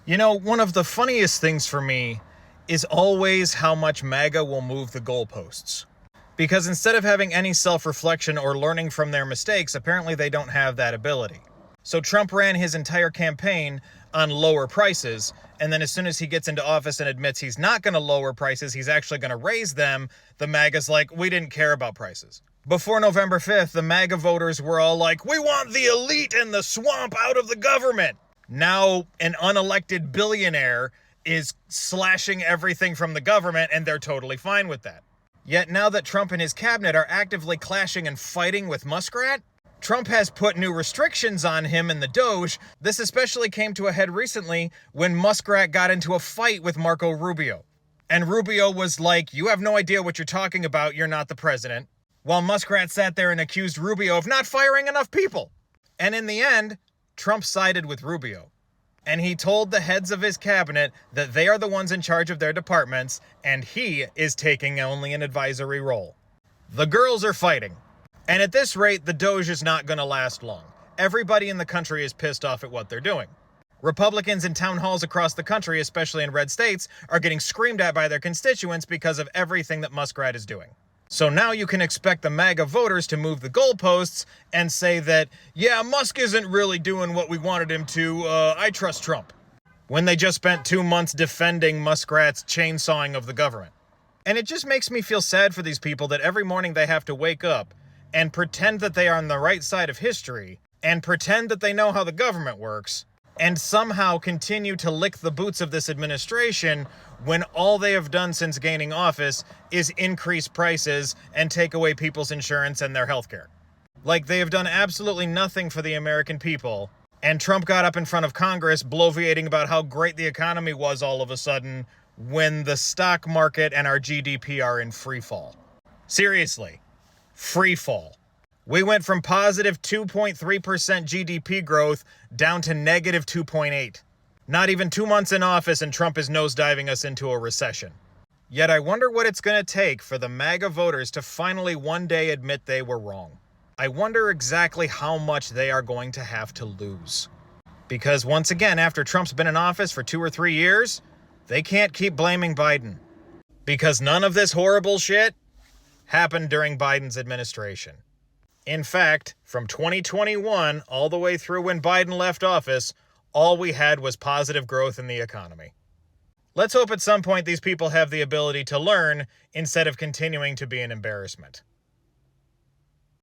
You know, one of the funniest things for me is always how much MAGA will move the goalposts. Because instead of having any self-reflection or learning from their mistakes, apparently they don't have that ability. So Trump ran his entire campaign on lower prices, and then as soon as he gets into office and admits he's not going to lower prices, he's actually going to raise them, the MAGA's like, we didn't care about prices. Before November 5th, the MAGA voters were all like, we want the elite and the swamp out of the government. Now an unelected billionaire is slashing everything from the government, and they're totally fine with that. Yet now that Trump and his cabinet are actively clashing and fighting with Muskrat, Trump has put new restrictions on him and the Doge. This especially came to a head recently when Muskrat got into a fight with Marco Rubio. And Rubio was like, you have no idea what you're talking about, you're not the president. While Muskrat sat there and accused Rubio of not firing enough people. And in the end, Trump sided with Rubio. And he told the heads of his cabinet that they are the ones in charge of their departments, and he is taking only an advisory role. The girls are fighting. And at this rate, the Doge is not going to last long. Everybody in the country is pissed off at what they're doing. Republicans in town halls across the country, especially in red states, are getting screamed at by their constituents because of everything that Muskrat is doing. So now you can expect the MAGA voters to move the goalposts and say that, yeah, Musk isn't really doing what we wanted him to, I trust Trump. When they just spent 2 months defending Muskrat's chainsawing of the government. And it just makes me feel sad for these people that every morning they have to wake up and pretend that they are on the right side of history, and pretend that they know how the government works, and somehow continue to lick the boots of this administration when all they have done since gaining office is increase prices and take away people's insurance and their health care. Like, they have done absolutely nothing for the American people, and Trump got up in front of Congress bloviating about how great the economy was all of a sudden when the stock market and our GDP are in free fall. Seriously. Free fall. We went from positive 2.3% GDP growth down to negative 2.8. Not even 2 months in office and Trump is nosediving us into a recession. Yet I wonder what it's going to take for the MAGA voters to finally one day admit they were wrong. I wonder exactly how much they are going to have to lose. Because once again, after Trump's been in office for 2 or 3 years, they can't keep blaming Biden. Because none of this horrible shit happened during Biden's administration. In fact, from 2021 all the way through when Biden left office, all we had was positive growth in the economy. Let's hope at some point these people have the ability to learn instead of continuing to be an embarrassment.